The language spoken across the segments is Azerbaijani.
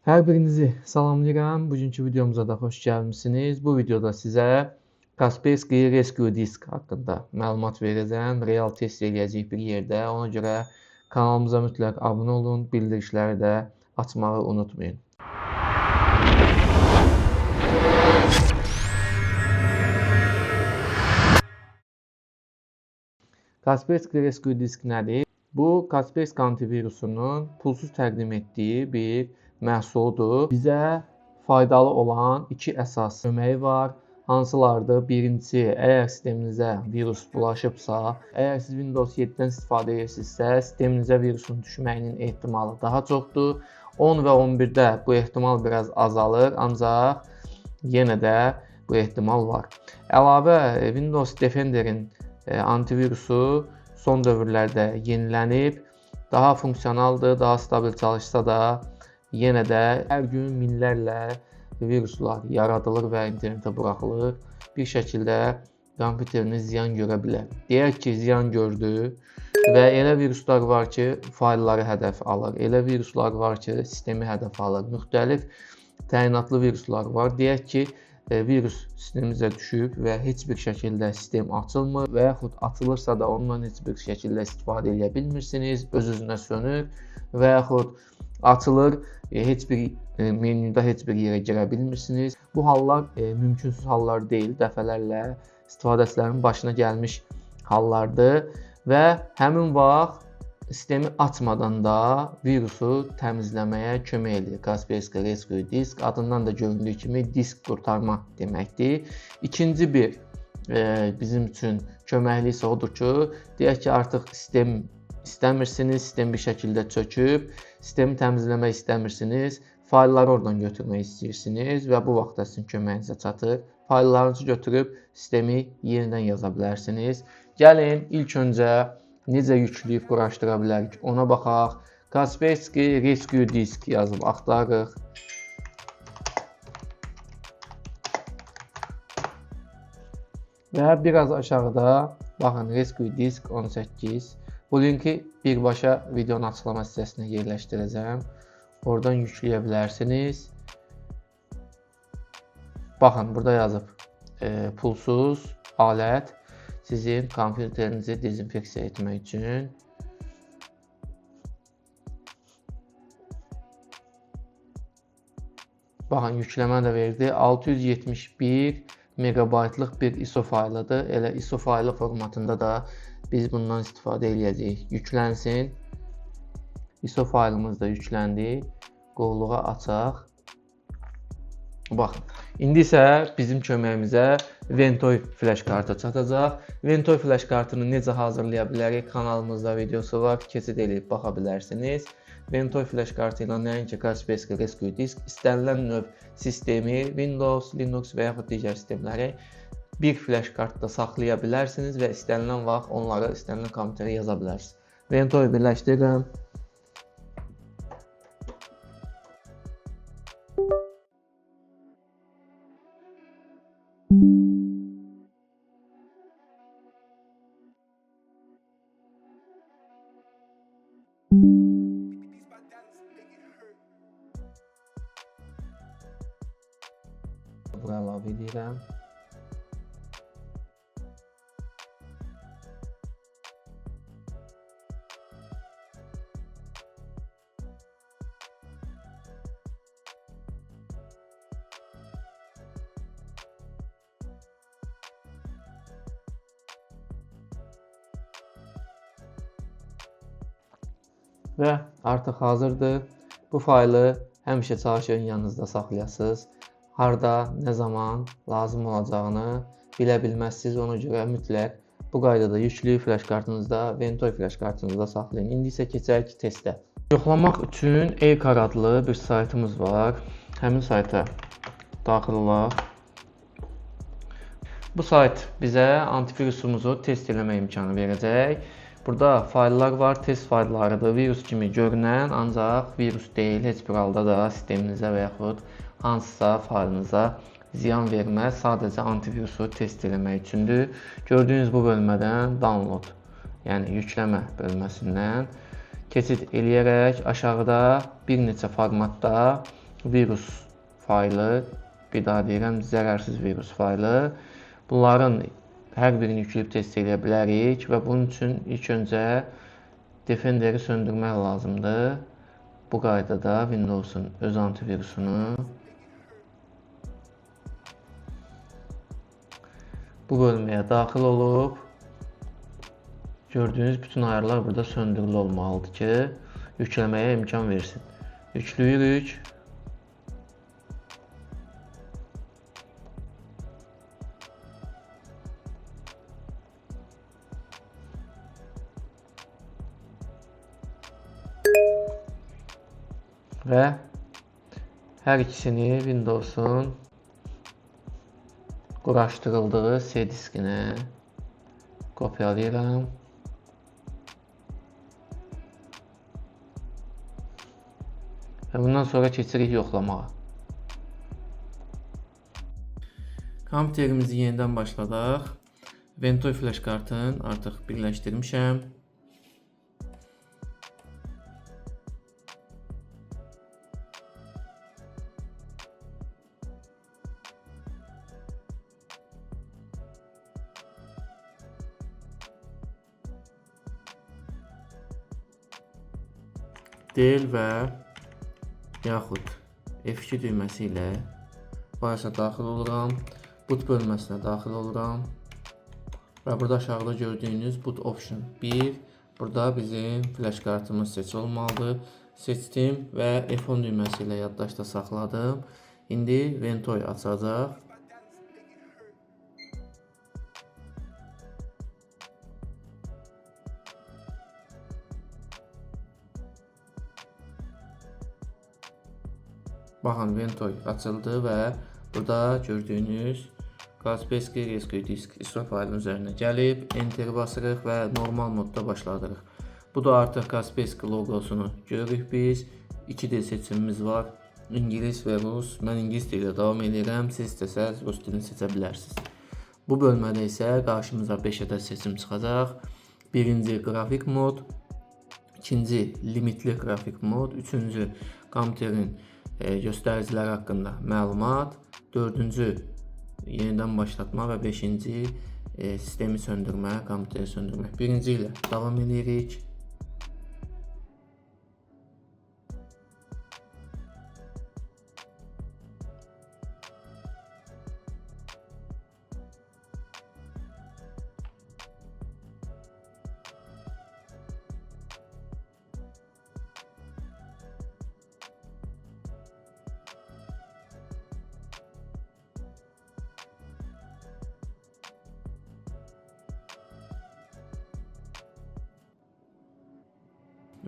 Hər birinizi salamlayıram. Bugünkü videomuza da xoş gəlmisiniz. Bu videoda sizə Kaspersky Rescue Disk haqqında məlumat verəcəm. Real test eləyəcəyik bir yerdə. Ona görə kanalımıza mütləq abunə olun, bildirişləri də açmağı unutmayın. Kaspersky Rescue Disk nədir? Bu, Kaspersky antivirusunun pulsuz təqdim etdiyi bir məhsuludur. Bizə faydalı olan iki əsas köməyi var. Hansılardır? Birincisi, əgər sisteminizə virus bulaşıbsa, əgər siz Windows 7-dən istifadə edirsinizsə, sisteminizə virusun düşməyinin ehtimalı daha çoxdur. 10 və 11-də bu ehtimal biraz azalır, ancaq yenə də bu ehtimal var. Əlavə Windows Defender'in antivirusu son dövrlərdə yenilənib, daha funksionaldır, daha stabil çalışsa da yenə də hər gün minlərlə viruslar yaradılır və internetə buraxılır. Bir şəkildə kompüteriniz ziyan görə bilər. Deyək ki, ziyan gördü və elə viruslar var ki, faylları hədəf alır. Elə viruslar var ki, sistemi hədəf alır. Müxtəlif təyinatlı viruslar var. Deyək ki, virus sistemimizə düşüb və heç bir şəkildə sistem açılmır və yaxud açılırsa da ondan heç bir şəkildə istifadə edə bilmirsiniz, öz-özünə sönür və yaxud açılır, heç bir menyuda heç bir yerə girə bilmirsiniz. Bu hallar mümkünsüz hallar deyil, dəfələrlə istifadəçilərin başına gəlmiş hallardır və həmin vaxt sistemi açmadan da virusu təmizləməyə kömək edir. Kaspersky Rescue Disk adından da göründüyü kimi disk qurtarma deməkdir. İkinci bir bizim üçün köməkli isə odur ki, deyək ki, artıq sistem istəmirsiniz, sistem bir şəkildə çöküb, sistemi təmizləmək istəmirsiniz, faylları oradan götürmək istəyirsiniz və bu vaxtda sizin köməyinizə çatır. Fayllarınızı götürüb sistemi yenidən yaza bilərsiniz. Gəlin ilk öncə necə yükləyib quraşdıra bilərik ona baxaq. Kaspersky Rescue Disk yazıb axtarırıq. Və biraz aşağıda baxın Rescue Disk 18. Bu linki birbaşa videonun açıqlama hissəsinə yerləşdirəcəm. Oradan yükləyə bilərsiniz. Baxın burada yazıb pulsuz alət. Sizin kompüterinizi dezinfeksiya etmək üçün. Baxın, yükləmə də verdi. 671 megabaytlıq bir ISO faylıdır. Elə ISO faylı formatında da biz bundan istifadə edəcəyik. Yüklənsin. ISO faylımız da yükləndi. Qovluğa açaq. Baxın, indi isə bizim köməyimizə Ventoy flash kartı çatacaq. Ventoy flash kartını necə hazırlaya bilərik? Kanalımızda videosu var, keçid edib baxa bilərsiniz. Ventoy flash kartı ilə nəinki Kaspersky Rescue Disk, istənilən növ sistemi, Windows, Linux və yaxud digər sistemləri bir flash kartda saxlaya bilərsiniz və istənilən vaxt onları istənilən kompüterə yaza bilərsiniz. Ventoyu birləşdirirəm. Bura əlavə edirəm. Və artıq hazırdır. Bu faylı həmişə çalışın yanınızda saxlayasınız. Harda, nə zaman lazım olacağını bilə bilməzsiniz. Ona görə mütləq bu qaydada yüklü flash kartınızda, Ventoy flash kartınızda saxlayın. İndi isə keçək testə. Yoxlamaq üçün Aircar adlı bir saytımız var. Həmin sayta daxil olaq. Bu sayt bizə antivirusumuzu test eləmə imkanı verəcək. Burada fayllar var, test fayllarıdır. Virus kimi görünən, ancaq virus deyil. Heç bir halda da sisteminizə və yaxud hansısa faylınıza ziyan verməz. Sadəcə antivirusu test eləmək üçündür. Gördüyünüz bu bölmədən download, yəni yükləmə bölməsindən keçid eləyərək aşağıda bir neçə formatda virus faylı, bir daha deyirəm, zərərsiz virus faylı. Bunların hər birini yükləyib test edə bilərik və bunun üçün ilk öncə Defender'i söndürmək lazımdır. Bu qaydada Windows'un öz antivirusunu bu bölməyə daxil olub gördüyünüz bütün ayarlar burada söndürülü olmalıdır ki, yükləməyə imkan versin. Yüklüyürük. Və hər ikisini Windows'un quraşdırıldığı C diskinə kopyalayıram. Və bundan sonra keçirik yoxlamağa. Kompüterimizi yenidən başladıq. Ventoy flash kartını artıq birləşdirmişəm. Del və yaxud F2 düyməsi ilə BIOS'a daxil oluram. Boot bölməsinə daxil oluram. Və burada aşağıda gördüyünüz Boot Option 1. Burada bizim flash kartımız seçili olmalıdır. Seçdim və F10 düyməsi ilə yaddaşda saxladım. İndi Ventoy açacaq. Baxın, Ventoy açıldı və burada gördüyünüz Kaspersky Rescue Disk ISO faylının üzərinə gəlib, Enter basırıq və normal modda başladırıq. Bu da artıq Kaspersky loqosunu görürük biz. 2 dil seçimimiz var, İngilis və Rus. Mən İngilis dili ilə davam edirəm, siz istəsəz Rus dilini seçə bilərsiniz. Bu bölmədə isə qarşımıza 5 ədəd seçim çıxacaq. Birinci qrafik mod, ikinci limitli qrafik mod, üçüncü kompüterin göstəriciləri haqqında məlumat, dördüncü yenidən başlatma və beşinci sistemi söndürmə, kompüteri söndürmək. Birinci ilə davam edirik.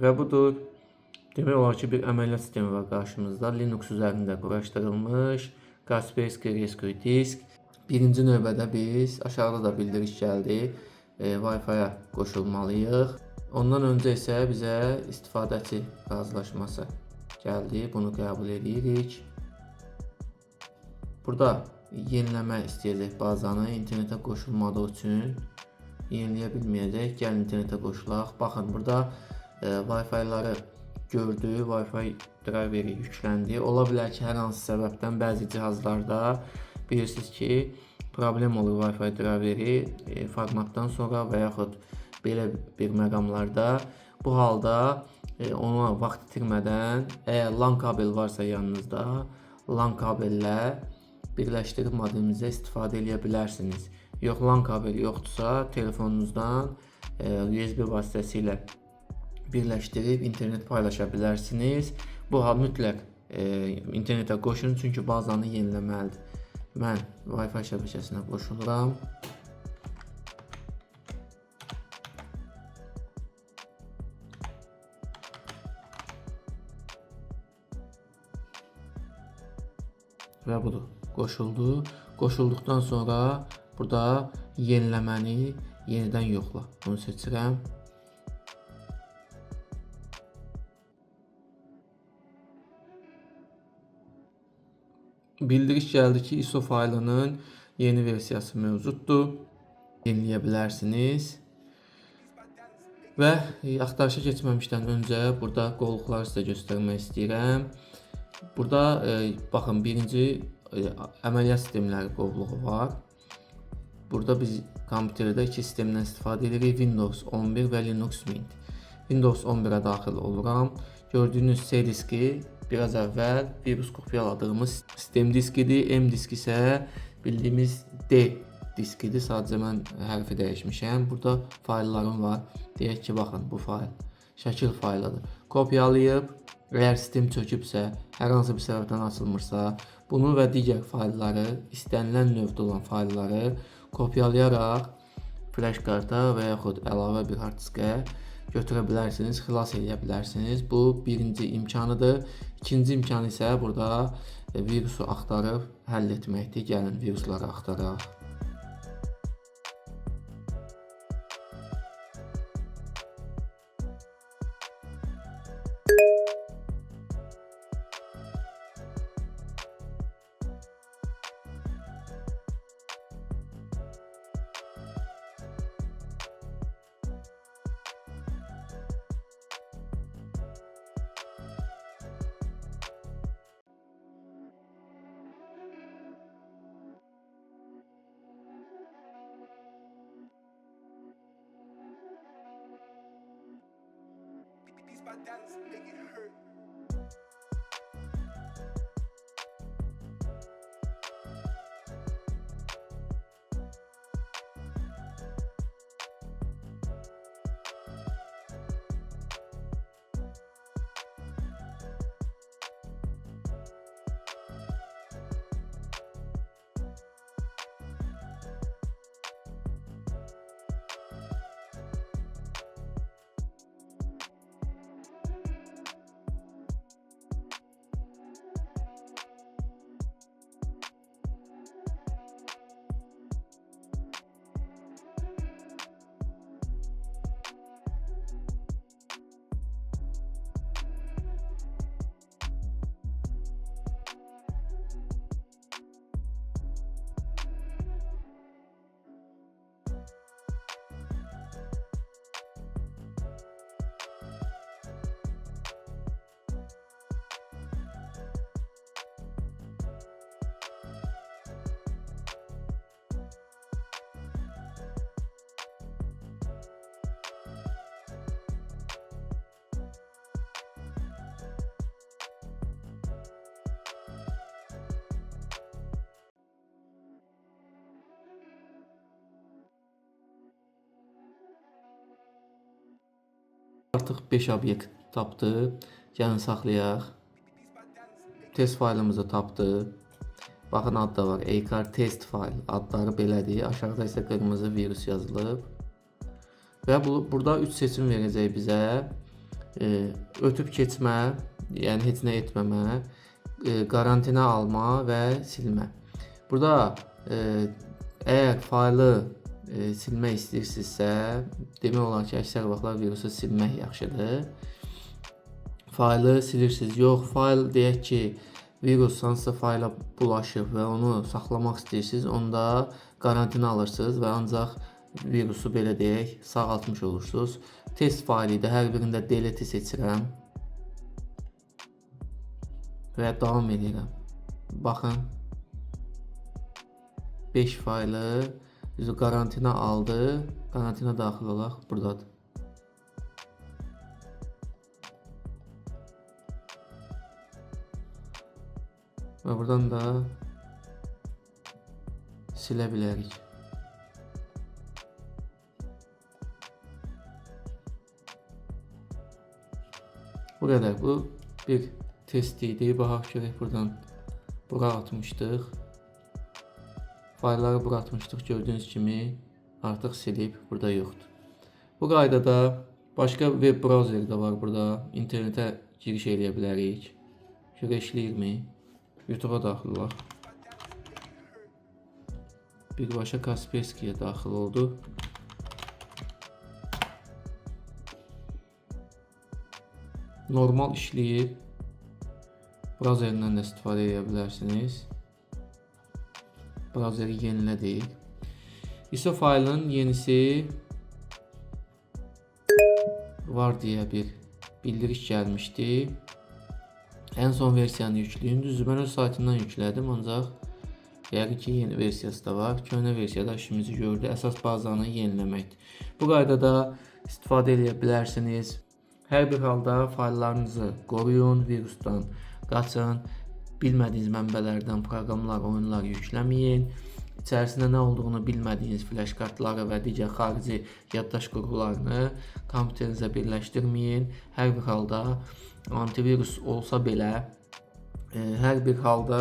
Və budur. Demək olar ki, bir əməliyyat sistemi var qarşımızda. Linux üzərində quraşdırılmış Kaspersky Rescue Disk. Birinci növbədə biz aşağıda da bildiriş gəldi. Wi-Fi-ya qoşulmalıyıq. Ondan öncə isə bizə istifadəçi razılaşması gəldi. Bunu qəbul edirik. Burada yeniləmək istəyəcək bazanı internetə qoşulmadığı üçün yeniləyə bilməyəcək. Gəlin internetə qoşulaq. Baxın, burada Wi-Fi-ları gördü, Wi-Fi driveri yükləndi. Ola bilər ki, hər hansı səbəbdən bəzi cihazlarda bilirsiniz ki, problem olur Wi-Fi driveri formatdan sonra və yaxud belə bir məqamlarda. Bu halda ona vaxt itirmədən, əgər LAN kabel varsa yanınızda, LAN kabellə birləşdirib modeminizə istifadə edə bilərsiniz. Yox, LAN kabel yoxdursa, telefonunuzdan USB vasitəsilə birləşdirib internet paylaşa bilərsiniz. Bu hal mütləq internetə qoşun, çünki bazanı yeniləməlidir. Mən Wi-Fi şəbəkəsinə qoşuluram. Və budur, qoşuldu. Qoşulduqdan sonra burada yeniləməni yenidən yoxla. Bunu seçirəm. Bildiriş gəldi ki, ISO faylının yeni versiyası mövcuddur. Yeniləyə bilərsiniz. Və axtarışa keçməmişdən öncə burada qovluqları sizə göstərmək istəyirəm. Burada baxın, birinci əməliyyat sistemləri qovluğu var. Burada biz kompüterdə iki sistemdən istifadə edirik: Windows 11 və Linux Mint. Windows 11-ə daxil oluram. Gördüyünüz C diski biraz əvvəl virus kopyaladığımız sistem diskidir. M diski isə bildiyimiz D diskidir. Sadəcə mən hərfi dəyişmişəm. Burada fayllarım var. Deyək ki, baxın, bu fayl şəkil faylıdır. Kopyalayıb, əgər sistem çökübsə, hər hansı bir səbəbdən açılmırsa, bunu və digər faylları, istənilən növdə olan faylları kopyalayaraq flash karta və yaxud əlavə bir hard diskə götürə bilərsiniz, xilas edə bilərsiniz. Bu birinci imkanıdır. İkinci imkanı isə burada virusu axtarıb həll etməkdir. Gəlin virusları axtaraq. My dance make it hurt. Artıq 5 obyekt tapdı. Gəlin saxlayaq. Test faylımızı tapdı. Baxın, adı da var. Acar test fayl. Adları belədir. Aşağıda isə qırmızı virus yazılıb. Və burada 3 seçim verəcək bizə. Ötüb keçmə, yəni heç nə etməmə, qarantina alma və silmə. Burada əgər faylı silmək istəyirsinizsə, demək olar ki, əksər vaxtlar virusu silmək yaxşıdır. Faylı silirsiniz. Yox, fayl deyək ki, virus hansısa fayla bulaşıb və onu saxlamaq istəyirsiniz, onda qarantina alırsınız və ancaq virusu belə deyək, sağaltmış olursunuz. Test faylı idi. Hər birində delete seçirəm və davam edirəm. Baxın, 5 faylı bizi qarantina aldı. Qarantina daxil olaq, buradadır. Və buradan da silə bilərik. Bu qədər. Bu bir test idi. Baxaq görək, buradan bura atmışdıq. Faylları bura atmışdıq. Gördüyünüz kimi artıq silib, burada yoxdur. Bu qaydada başqa web browser də var burada. İnternetə giriş eləyə bilərik. Görək işləyirmi? YouTube'a daxil olaq. Birbaşa Kaspersky'yə daxil oldu. Normal işləyir. Browserdən də istifadə edə bilərsiniz. Browseri yenilədik. ISO faylın yenisi var deyə bir bildiriş gəlmişdi. En son versiyanı yükləyin. Düzdür, mən öz saytından yüklədim, ancaq yəqin ki, yeni versiyası da var. Köhnə versiyada işimizi gördü. Əsas bazanı yeniləməkdir. Bu qaydada istifadə edə bilərsiniz. Hər bir halda fayllarınızı qoruyun, virusdan qaçın. Bilmədiyiniz mənbələrdən proqramlar, oyunlar yükləməyin. İçərisində nə olduğunu bilmədiyiniz flash kartları və digər xarici yaddaş qurğularını kompüterinizə birləşdirməyin. Hər bir halda antivirus olsa belə, hər bir halda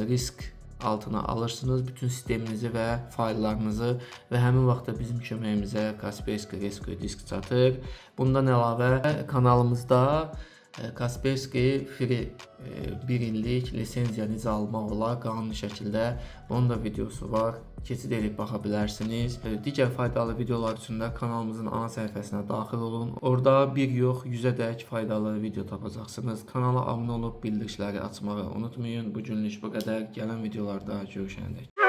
risk altına alırsınız bütün sisteminizi və fayllarınızı və həmin vaxtda bizim köməyimizə Kaspersky Rescue Disk çatır. Bundan əlavə kanalımızda Kaspersky Free 1 illik lisenziya necə almaq olar qanuni şəkildə, onun da videosu var. Keçid edib baxa bilərsiniz. Digər faydalı videolar üçün də kanalımızın ana səhifəsinə daxil olun. Orada bir yox, 100-ədək faydalı video tapacaqsınız. Kanala abunə olub bildirişləri açmağı unutmayın. Bu günlük bu qədər. Gələn videolarda görüşənədək.